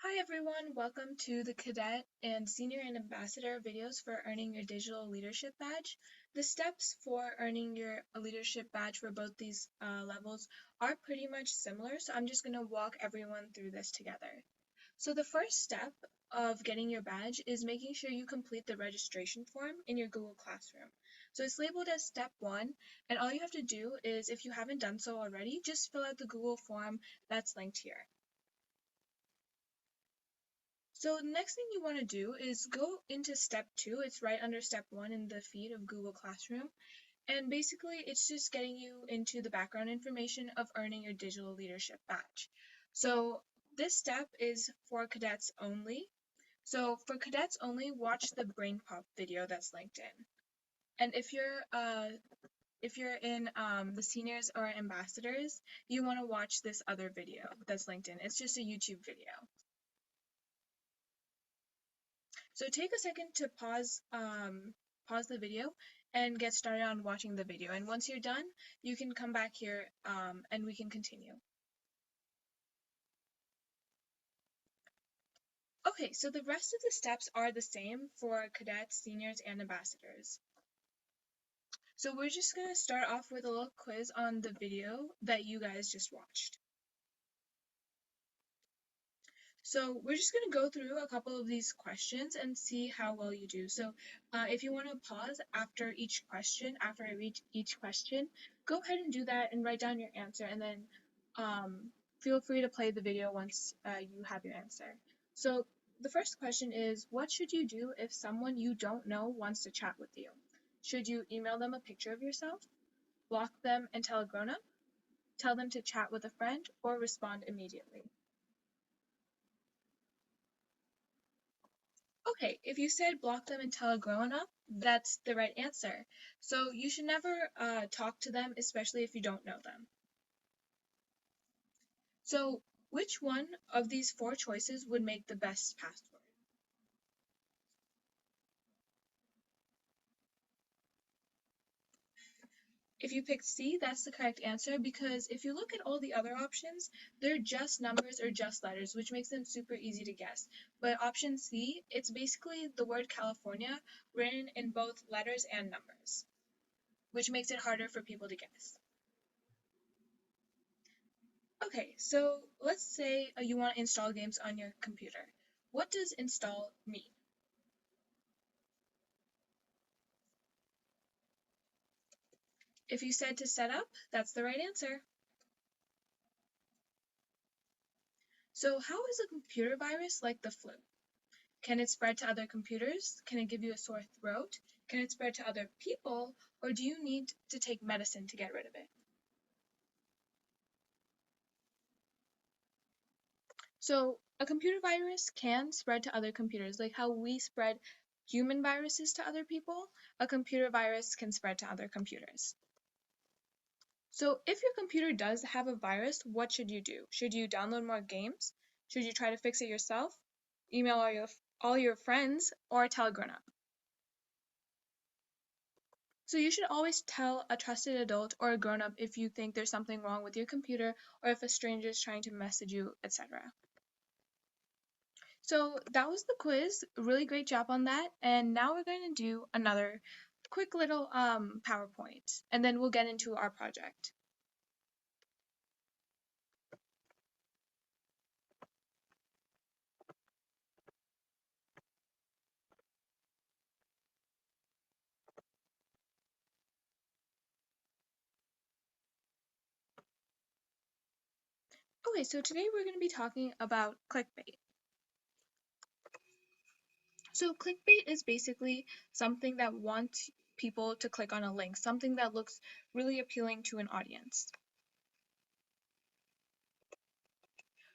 Hi everyone, welcome to the Cadet and Senior and Ambassador videos for earning your Digital Leadership Badge. The steps for earning your leadership badge for both these levels are pretty much similar, so I'm just going to walk everyone through this together. So the first step of getting your badge is making sure you complete the registration form in your Google Classroom. So it's labeled as step 1, and all you have to do is, if you haven't done so already, just fill out the Google form that's linked here. So the next thing you want to do is go into step 2. It's right under step 1 in the feed of Google Classroom. And basically, it's just getting you into the background information of earning your digital leadership badge. So this step is for cadets only. So for cadets only, watch the Brain Pop video that's linked in. And if you're in the seniors or ambassadors, you want to watch this other video that's linked in. It's just a YouTube video. So take a second to pause the video and get started on watching the video. And once you're done, you can come back here and we can continue. Okay, so the rest of the steps are the same for cadets, seniors, and ambassadors. So we're just going to start off with a little quiz on the video that you guys just watched. So we're just going to go through a couple of these questions and see how well you do. So if you want to pause after each question, after I read each question, go ahead and do that and write down your answer, and then feel free to play the video once you have your answer. So the first question is, what should you do if someone you don't know wants to chat with you? Should you email them a picture of yourself, block them and tell a grown-up, tell them to chat with a friend, or respond immediately? Okay, if you said block them and tell a grown-up, that's the right answer. So you should never talk to them, especially if you don't know them. So which one of these 4 choices would make the best password? If you picked C, that's the correct answer, because if you look at all the other options, they're just numbers or just letters, which makes them super easy to guess. But option C, it's basically the word California written in both letters and numbers, which makes it harder for people to guess. Okay, so let's say you want to install games on your computer. What does install mean? If you said to set up, that's the right answer. So how is a computer virus like the flu? Can it spread to other computers? Can it give you a sore throat? Can it spread to other people? Or do you need to take medicine to get rid of it? So a computer virus can spread to other computers, like how we spread human viruses to other people. A computer virus can spread to other computers. So if your computer does have a virus, what should you do? Should you download more games? Should you try to fix it yourself? Email all your friends, or tell a grown-up? So you should always tell a trusted adult or a grown-up if you think there's something wrong with your computer, or if a stranger is trying to message you, etc. So that was the quiz. Really great job on that. And now we're going to do another quick little PowerPoint, and then we'll get into our project. Okay, so today we're going to be talking about clickbait. So clickbait is basically something that wants people to click on a link, something that looks really appealing to an audience.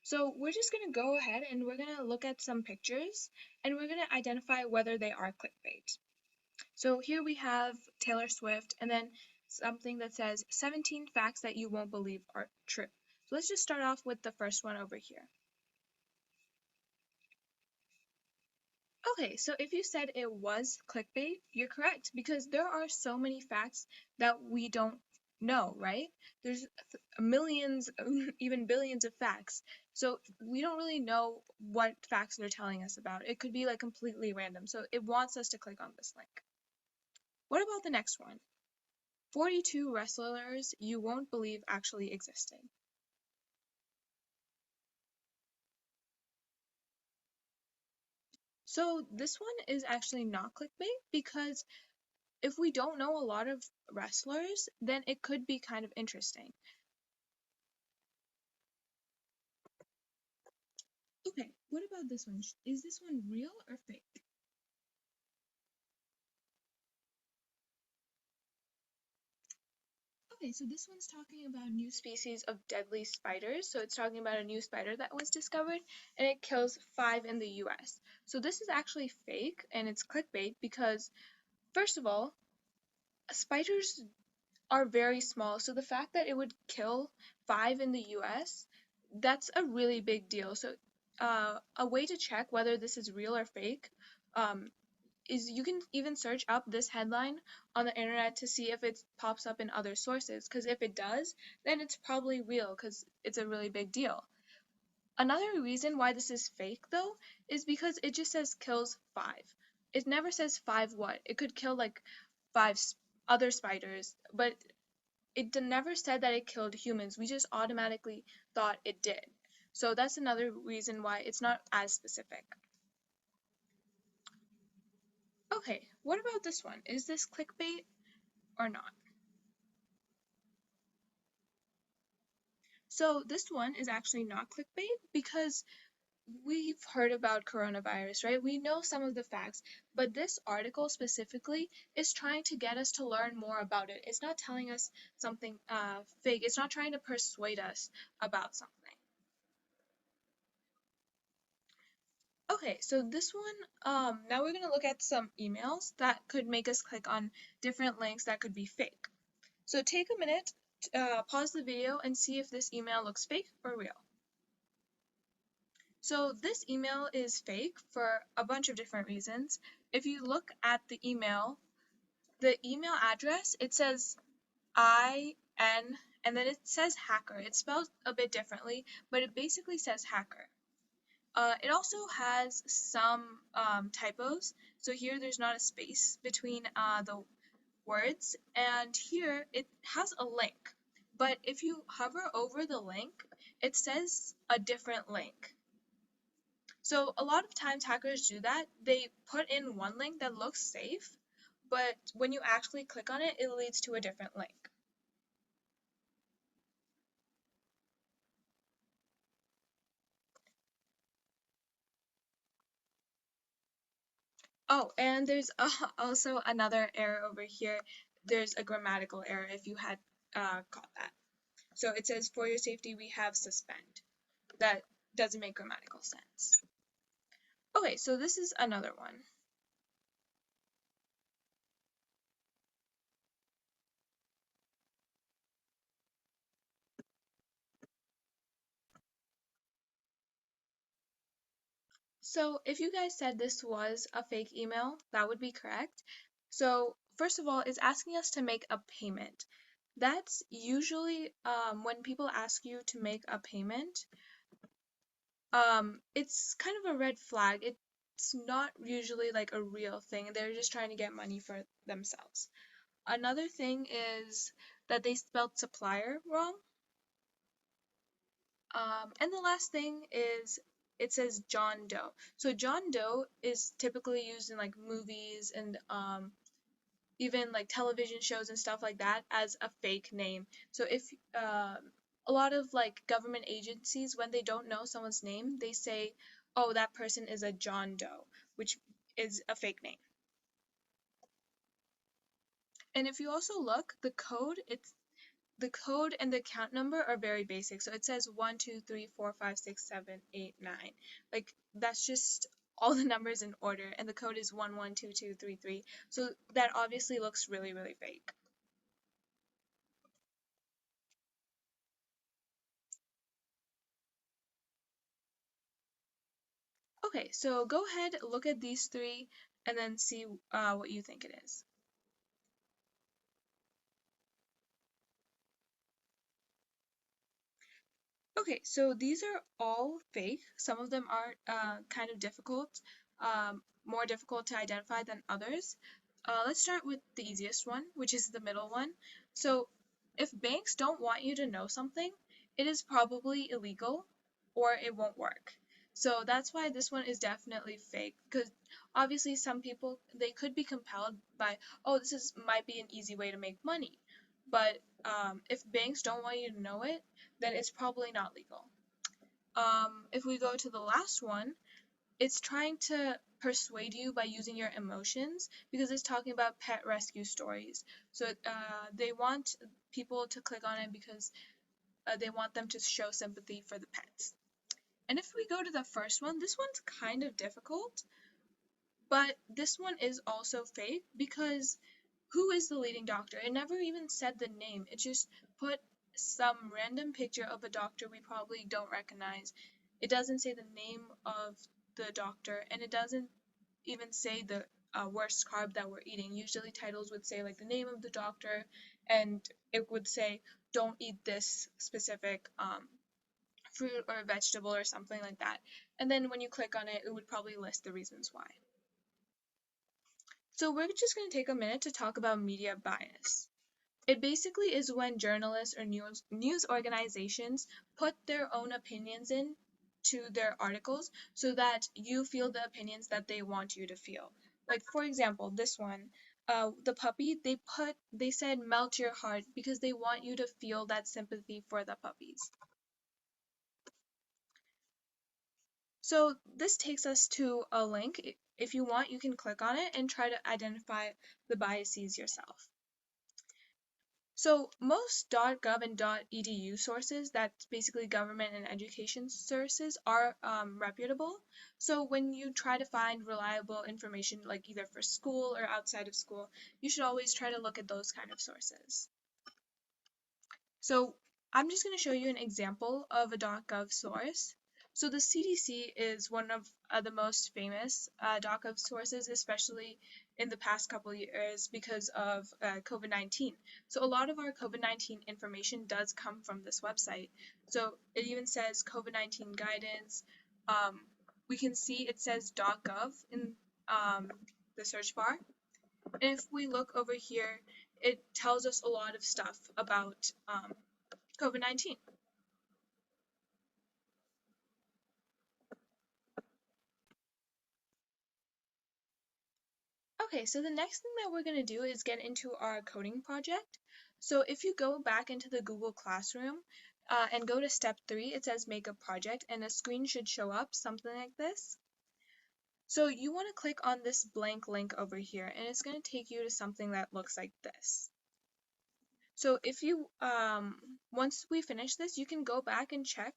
So we're just going to go ahead and we're going to look at some pictures and we're going to identify whether they are clickbait. So here we have Taylor Swift and then something that says 17 facts that you won't believe are true. So let's just start off with the first one over here. Okay, so if you said it was clickbait, you're correct, because there are so many facts that we don't know, right? There's millions, even billions of facts. So we don't really know what facts they're telling us about. It could be like completely random. So it wants us to click on this link. What about the next one? 42 wrestlers you won't believe actually existed. So this one is actually not clickbait because if we don't know a lot of wrestlers, then it could be kind of interesting. Okay, what about this one? Is this one real or fake? Okay, so this one's talking about new species of deadly spiders. So it's talking about a new spider that was discovered and it kills 5 in the US. So this is actually fake and it's clickbait because, first of all, spiders are very small. So the fact that it would kill 5 in the US, that's a really big deal. So a way to check whether this is real or fake um, is you can even search up this headline on the internet to see if it pops up in other sources, because if it does, then it's probably real because it's a really big deal. Another reason why this is fake though is because it just says kills 5. It never says 5 what. It could kill like 5 other spiders, but it never said that it killed humans. We just automatically thought it did. So that's another reason why it's not as specific. Okay, what about this one? Is this clickbait or not? So this one is actually not clickbait because we've heard about coronavirus, right? We know some of the facts, but this article specifically is trying to get us to learn more about it. It's not telling us something fake. It's not trying to persuade us about something. Okay, so this one, now we're going to look at some emails that could make us click on different links that could be fake. So take a minute, pause the video, and see if this email looks fake or real. So this email is fake for a bunch of different reasons. If you look at the email address, it says IN and then it says hacker. It's spelled a bit differently, but it basically says hacker. It also has some typos. So here there's not a space between the words, and here it has a link. But if you hover over the link, it says a different link. So a lot of times hackers do that. They put in one link that looks safe, but when you actually click on it, it leads to a different link. Oh, and there's also another error over here. There's a grammatical error if you had caught that. So it says, for your safety, we have suspend. That doesn't make grammatical sense. Okay, so this is another one. So if you guys said this was a fake email, that would be correct. So first of all, it's asking us to make a payment. That's usually when people ask you to make a payment, it's kind of a red flag. It's not usually like a real thing. They're just trying to get money for themselves. Another thing is that they spelled supplier wrong. And the last thing is it says John Doe. So John Doe is typically used in like movies and even like television shows and stuff like that as a fake name. So if a lot of like government agencies, when they don't know someone's name, they say, "Oh, that person is a John Doe," which is a fake name. And if you also look, the code and the account number are very basic. So it says 1, 2, 3, 4, 5, 6, 7, 8, 9. Like that's just all the numbers in order, and the code is 112233. So that obviously looks really, really fake. Okay, so go ahead, look at these three, and then see what you think it is. Okay, so these are all fake. Some of them are kind of difficult, more difficult to identify than others. Let's start with the easiest one, which is the middle one. So if banks don't want you to know something, it is probably illegal or it won't work. So that's why this one is definitely fake, because obviously some people, they could be compelled by, oh, this is might be an easy way to make money. But if banks don't want you to know it, then it's probably not legal. If we go to the last one, it's trying to persuade you by using your emotions because it's talking about pet rescue stories. So they want people to click on it because they want them to show sympathy for the pets. And if we go to the first one, this one's kind of difficult, but this one is also fake because who is the leading doctor? It never even said the name. It just put some random picture of a doctor we probably don't recognize. It doesn't say the name of the doctor, and it doesn't even say the worst carb that we're eating. Usually titles would say like the name of the doctor, and it would say don't eat this specific fruit or vegetable or something like that. And then when you click on it, it would probably list the reasons why. So we're just going to take a minute to talk about media bias. It basically is when journalists or news organizations put their own opinions in to their articles so that you feel the opinions that they want you to feel. Like for example, this one, the puppy, they said melt your heart because they want you to feel that sympathy for the puppies. So this takes us to a link. If you want, you can click on it and try to identify the biases yourself. So most .gov and .edu sources, that's basically government and education sources, are reputable. So when you try to find reliable information, like either for school or outside of school, you should always try to look at those kind of sources. So I'm just going to show you an example of a .gov source. So the CDC is one of the most famous .gov sources, especially in the past couple of years because of COVID-19. So a lot of our COVID-19 information does come from this website. So it even says COVID-19 guidance. We can see it says .gov in the search bar. And if we look over here, it tells us a lot of stuff about COVID-19. Okay, so the next thing that we're going to do is get into our coding project. So if you go back into the Google Classroom and go to step 3, it says make a project and a screen should show up, something like this. So you want to click on this blank link over here and it's going to take you to something that looks like this. So if you, once we finish this, you can go back and check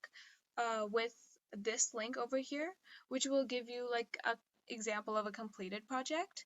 with this link over here, which will give you like an example of a completed project.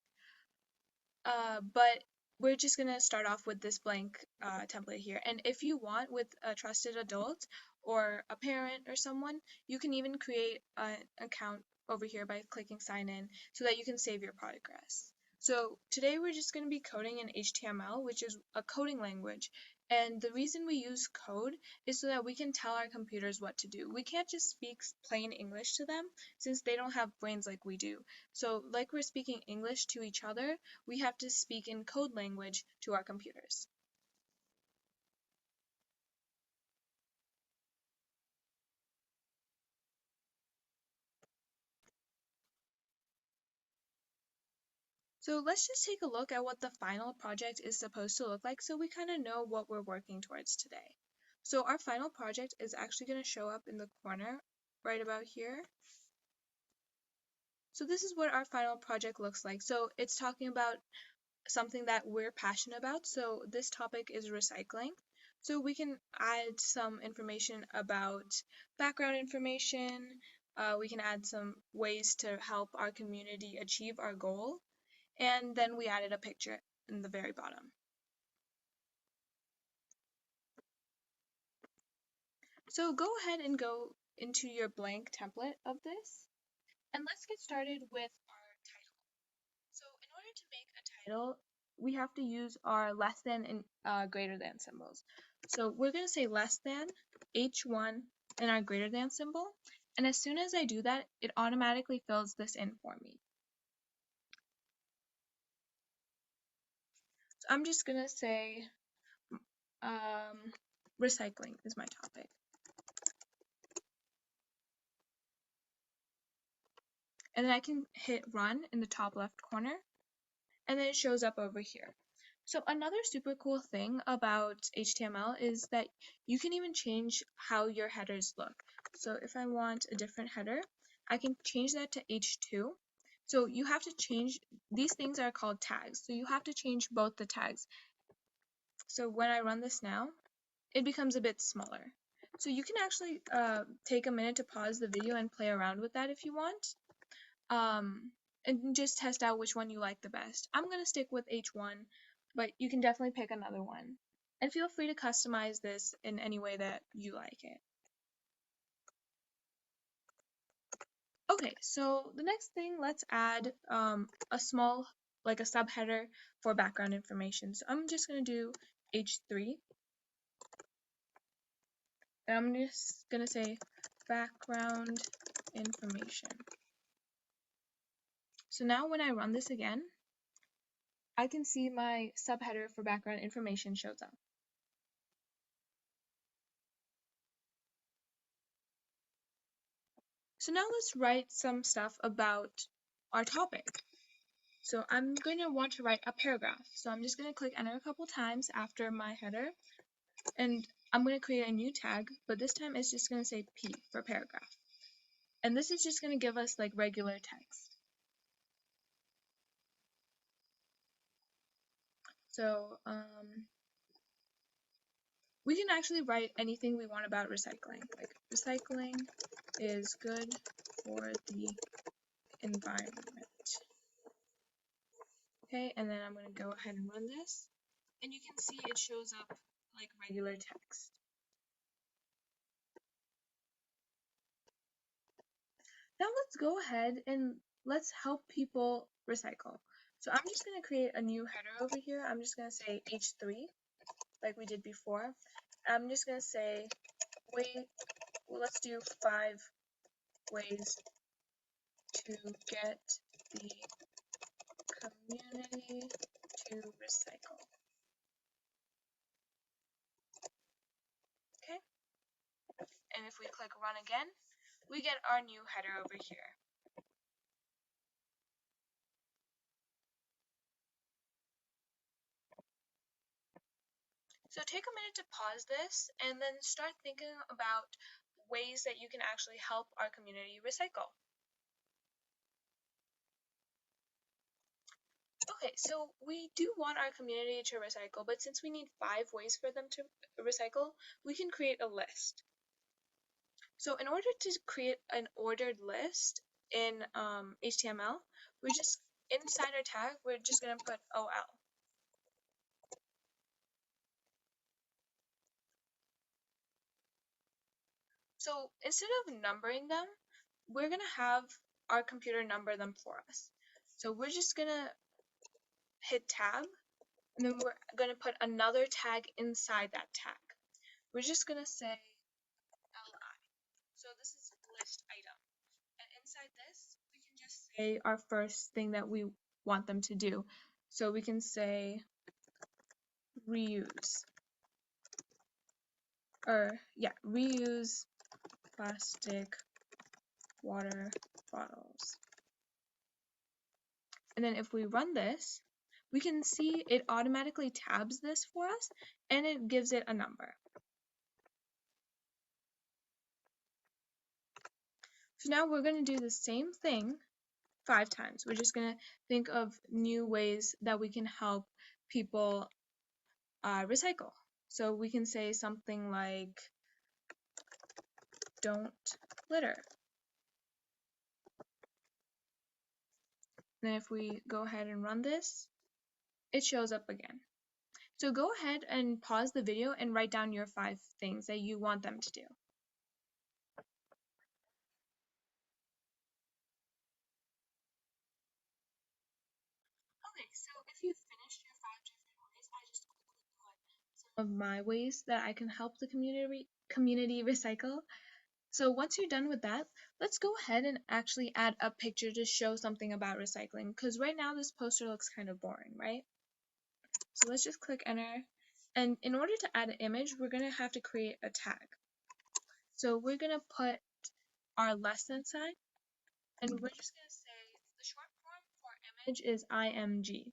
But we're just going to start off with this blank template here. And if you want, with a trusted adult or a parent or someone, you can even create an account over here by clicking sign in so that you can save your progress. So today we're just going to be coding in HTML, which is a coding language. And the reason we use code is so that we can tell our computers what to do. We can't just speak plain English to them since they don't have brains like we do. So like we're speaking English to each other, we have to speak in code language to our computers. So let's just take a look at what the final project is supposed to look like so we kind of know what we're working towards today. So our final project is actually going to show up in the corner right about here. So this is what our final project looks like. So it's talking about something that we're passionate about. So this topic is recycling. So we can add some information about background information. We can add some ways to help our community achieve our goal. And then we added a picture in the very bottom. So go ahead and go into your blank template of this. And let's get started with our title. So in order to make a title, we have to use our less than and greater than symbols. So we're going to say less than H1 and our greater than symbol. And as soon as I do that, it automatically fills this in for me. So I'm just gonna say recycling is my topic. And then I can hit run in the top left corner, and then it shows up over here. So another super cool thing about HTML is that you can even change how your headers look. So if I want a different header, I can change that to H2. So you have to change, these things are called tags. So you have to change both the tags. So when I run this now, it becomes a bit smaller. So you can actually take a minute to pause the video and play around with that if you want. And just test out which one you like the best. I'm going to stick with H1, but you can definitely pick another one. And feel free to customize this in any way that you like it. Okay, so the next thing, let's add a small, like a subheader for background information. So I'm just going to do H3. And I'm just going to say background information. So now when I run this again, I can see my subheader for background information shows up. So now let's write some stuff about our topic. So I'm going to want to write a paragraph. So I'm just going to click enter a couple times after my header, and I'm going to create a new tag, but this time it's just going to say P for paragraph. And this is just going to give us like regular text. So we can actually write anything we want about recycling. Like recycling is good for the environment. Okay, and then I'm going to go ahead and run this. And you can see it shows up like regular text. Now let's go ahead and let's help people recycle. So I'm just going to create a new header over here. I'm just going to say H3 like we did before. I'm just going to say, let's do 5 ways to get the community to recycle. Okay? And if we click run again, we get our new header over here. So take a minute to pause this and then start thinking about ways that you can actually help our community recycle. Okay, so we do want our community to recycle, but since we need 5 ways for them to recycle, we can create a list. So in order to create an ordered list in HTML, we're just, inside our tag, we're just going to put OL. So instead of numbering them, we're going to have our computer number them for us. So we're just going to hit tab, and then we're going to put another tag inside that tag. We're just going to say LI. So this is list item. And inside this, we can just say our first thing that we want them to do. So we can say reuse. Reuse plastic water bottles. And then if we run this, we can see it automatically tabs this for us and it gives it a number. So now we're going to do the same thing 5 times. We're just going to think of new ways that we can help people recycle. So we can say something like, don't litter. Then if we go ahead and run this, it shows up again. So go ahead and pause the video and write down your 5 things that you want them to do. Okay, so if you finished your 5 different ways, I just quickly put some of my ways that I can help the community recycle. So once you're done with that, let's go ahead and actually add a picture to show something about recycling, because right now this poster looks kind of boring, right? So let's just click enter. And in order to add an image, we're going to have to create a tag. So we're going to put our lesson sign, and we're just going to say the short form for image is IMG.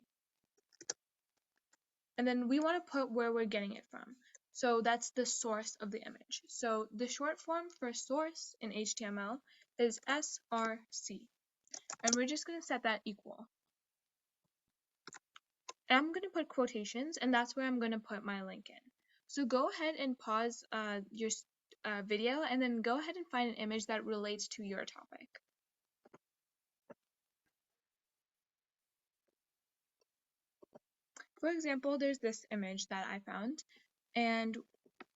And then we want to put where we're getting it from. So that's the source of the image. So the short form for source in HTML is src. And we're just going to set that equal. And I'm going to put quotations, and that's where I'm going to put my link in. So go ahead and pause your video, and then go ahead and find an image that relates to your topic. For example, there's this image that I found, and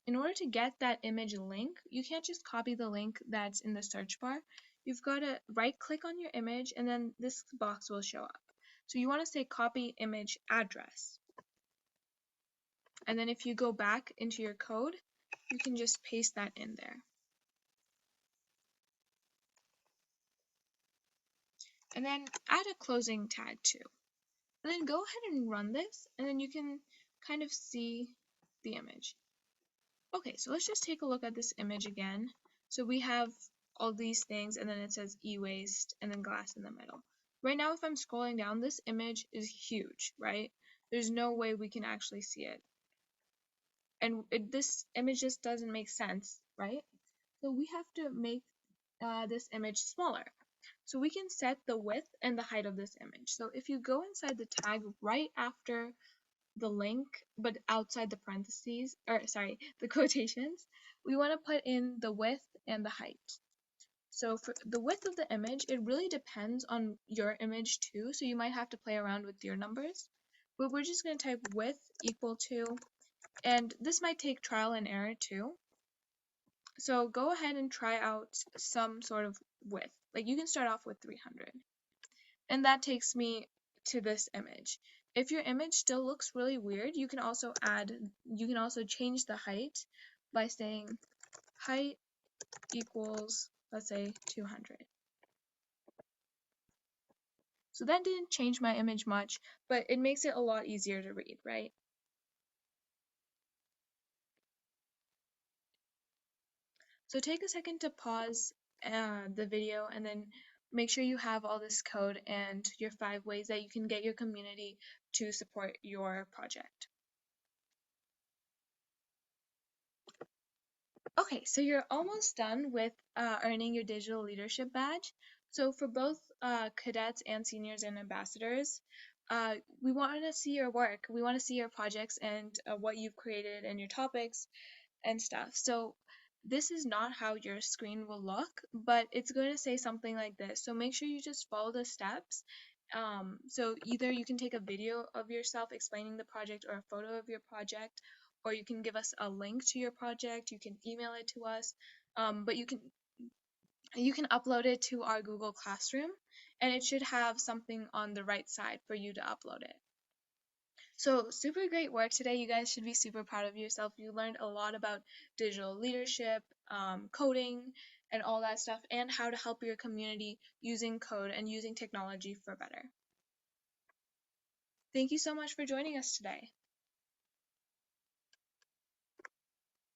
in order to get that image link, you can't just copy the link that's in the search bar. You've got to right-click on your image, and then this box will show up. So you want to say copy image address. And then if you go back into your code, you can just paste that in there. And then add a closing tag too. And then go ahead and run this, and then you can kind of see the image. Okay, so let's just take a look at this image again. So we have all these things, and then it says e-waste, and then glass in the middle. Right now, if I'm scrolling down, this image is huge, right? There's no way we can actually see it. And this image just doesn't make sense, right? So we have to make this image smaller. So we can set the width and the height of this image. So if you go inside the tag right after the link, but outside the parentheses, or sorry, the quotations, we want to put in the width and the height. So for the width of the image, it really depends on your image too, so you might have to play around with your numbers. But we're just going to type width equal to, and this might take trial and error too. So go ahead and try out some sort of width. Like you can start off with 300. And that takes me to this image. If your image still looks really weird, you can also change the height by saying height equals, let's say, 200. So that didn't change my image much, but it makes it a lot easier to read, right? So take a second to pause the video, and then make sure you have all this code and your 5 ways that you can get your community to support your project. Okay, so you're almost done with earning your digital leadership badge. So for both cadets and seniors and ambassadors, we want to see your work. We want to see your projects and what you've created and your topics and stuff. So this is not how your screen will look, but it's going to say something like this. So make sure you just follow the steps. So either you can take a video of yourself explaining the project or a photo of your project, or you can give us a link to your project. You can email it to us, but you can upload it to our Google Classroom, and it should have something on the right side for you to upload it. So super great work today. You guys should be super proud of yourself. You learned a lot about digital leadership, coding, and all that stuff, and how to help your community using code and using technology for better. Thank you so much for joining us today.